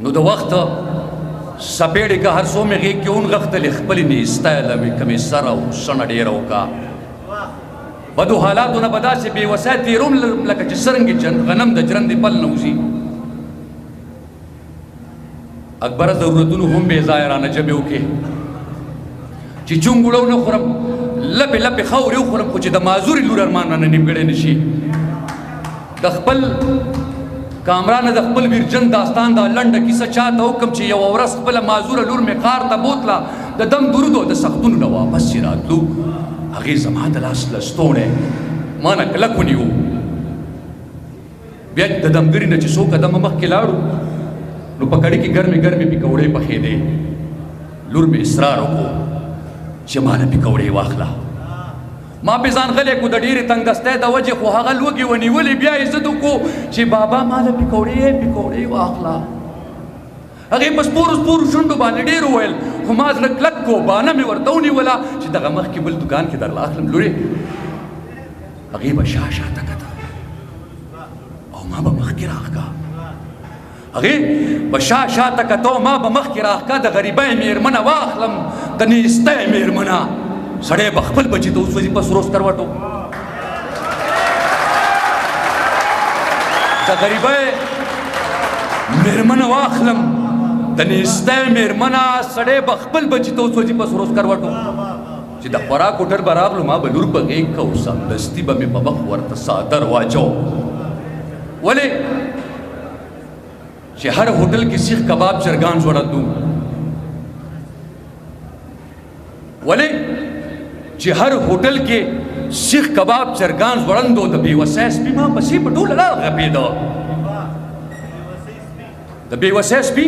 نو د وخت سپېړې که هر څو مې غېږ کې ونغښتلې خپلې نیستایله مې کمې سر او شڼه ډېره وکړه بدو حالاتو نه به داسې بې وسی تېروم لکه چې څرنګې غنم د جرندې پل نه وځي اکبره ضرورتونو هم بې ځایه رانه جبې وکړې چې چونګوړه ونه خورم لپې لپې خاورې وخورم خو چې د معذورې لور ارمان رانه نیمګړی نه شي د خپل کامران د خپل ویرجن داستان دا لنډه کیسه چاته وکم چې یوه ورځ خپله معذوره لور مې ښار ته بوتله د دم درود او د سختونو نه واپس چې راتلو هغې زما د لاس لستوڼی ما نه کلک ونیو بیا د دمګري نه چې څو قدمه مخکې لاړو نو په کړي کې ګرمې ګرمې پکوړې پخېدې لور مې اصرار وکړو چې ما نه پکوړې واخله ما پې ځان غلی کړو د ډېرې تنګدستۍ د وجې خو هغه لوږې ونیولې بیا یې ضد وکړو چې بابا ما له پکوړې واخله هغې په سپورو سپورو شونډو باندې ډېر وویل خو ما زړه کلک کو بانه مې ورته ونیوله چې دغه مخکې بل دوکان کې درله اخلم لورې هغې به شاته کته او ما به مخکې راښکا هغې به شاته کته او ما به مخکې راښکا د غریبۍ مېرمنه واخلم د نیستۍ مېرمنه سړی به خپل بچي ته اوس وځي په سروس کروټو د غریبۍ مېرمنه واخلم د نیستۍ مېرمنه سړی به خپل بچي ته اوس وځي په سروس کروټو چې د خوراک هوټل به راغلو ما به لور په غېږ که او سمدستي به مې په مخ ورته څادر واچو ولې چې هر هوټل کې سیخ کباب چرګان ځوړندو ولې چې هر هوټل کې سیخ کباب چرګان ځوړندو د بې وسی سپي ما پسې په ټوله لار غپېده د بې وسی سپي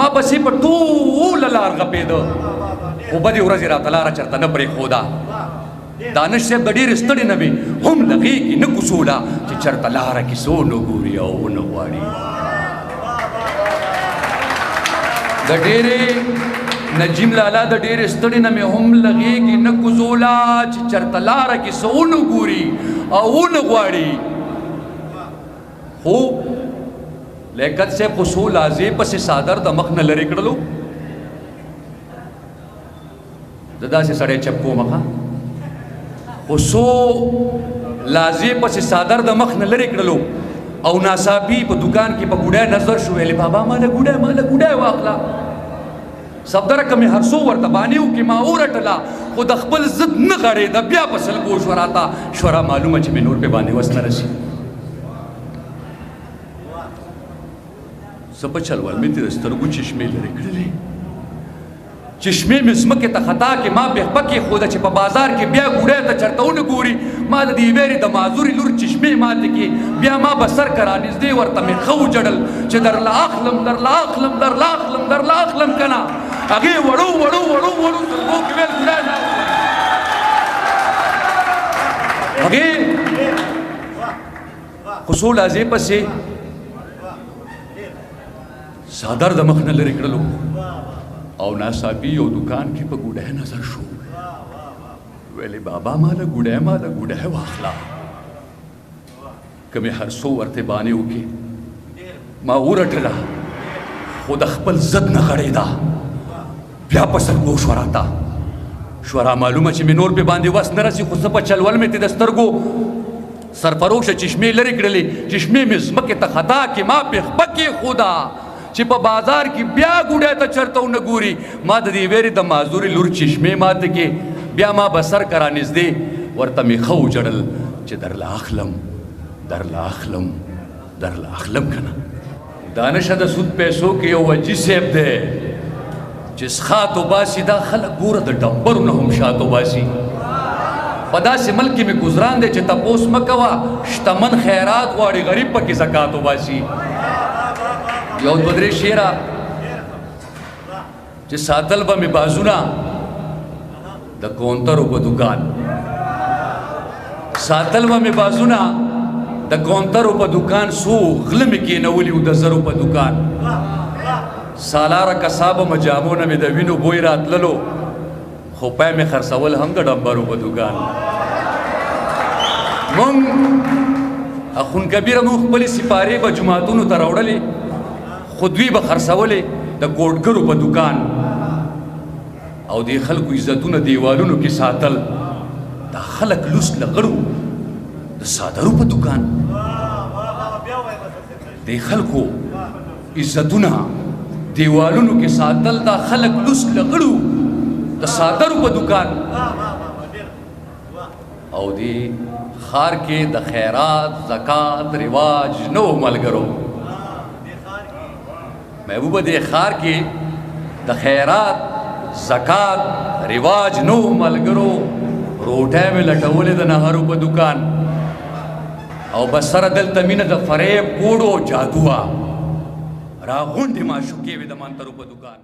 ما پسې په ټوله لار غپېده خو بدې ورځې راته لاره چېرته نه پرېښوده دانش صاحب د ډېرې ستړې نه وې هم له غېږې نه کوڅوله چې چېرته لاره کې څو نه ګوري او ونه غواړي د ډېرې نجیم لالا د ډېرې ستړې نه مې هم له غېږې نه کوزوله چې چېرته لاره کې څه ونه ګوري او ونه غواړي خو لیاقت صاحب خو څو لازې پسې څادر د مخ نه لرې کړلو زه داسې سړی چپ کوم ښه خو څو لازې پسې څادر د مخ نه لرې کړلو او ناڅاپي په دوکان کې په ګوډی نظر شو ویلې بابا ما له ګوډی واخله صفدره که مې هر څو ورته بانې وکړې ما ورټله خو د خپل ضد نه غړېده بیا په سلګو شوه راته شوره معلومه چې مې نور پې باندې وس نه رسي څه په چل ول مې ترې د سترګو چشمې لرې کړلې چشمې مې ځمکې ته خطا کې ما بېخپه کېښوده چې په بازار کې بیا ګوډی ته چېرته ونه ګوري ما د دې ویرې د معذورې لور چشمې ماتې کې بیا ما به سر که رانږدې ورته مې ښه وجړل چې درله اخلم که نه هغې وړو سترګو کې ویل ګوډی نه هغې خو څو لازې پسې څادر د مخ نه لرې کړلو او ناڅاپي یو دوکان کې په ګوډی نظر شو ویلې بابا ما له ګوډی واخله که مې هر څو ورته بانې وکړې ما ورټله خو د خپل ضد نه غړېده بیا په سلګو شوه راته شوه را معلومه چې مې نور پې باندې وس نه رسي خو څه په چلول مې تې د سترګو سرفروشه چشمې لرې کړلې چشمې مې ځمکې ته خطا کې ما بېخپه کېښوده چې په بازار کې بیا ګوډی ته چېرته ونه ګوري ما د دې ویرې د معذورې لور چشمې ماته کې بیا ما به سر که رانږدې ورته مې ښه وجړل چې درله اخلم که نه دانشه د سود پیسو کې یو وجي صاحب دی چې څښاتو باسي دا خلک ګوره د ډمبرو نه هم شاتو باسي په داسې ملک کې مې ګزران دی چې تپوس مه کوه شتمن خیرات غواړي غریب پکې زکاتو باسي یو دوه درې شعره چې ساتل به مې بازونه د کونترو په دوکان ساتل به مې بازونه د کونترو په دوکان څو غله مې کېنولي وو د زرو په دوکان سالاره کسابه مجامو نه مې د وینو بوی راتللو خو پی مې خرڅول هم د ډمبرو په دوکان مونږ اخون کبیره مونږ خپلې سپارې به جوماتونو ته راوړلې خودوی به خرڅولې د ګوډګرو په دکان او د خلکو عزتونه دیوالونو کې ساتل د خلک لوس لغړو د صادرو په دکان د خلکو عزتونه دیوالونو کې ساتل د خلک لوس لغړو د صادرو په دکان او دی خار کې د خیرات زکات رواج نو ملګرو محبوبه د خار کې د خیرات زکات رواج نو ملګرو روټه مې لټولې د نهرو په دکان او بسره دلته مینه د فریب کوډو جادو را غونډې معشوقې وې د منترو په دکان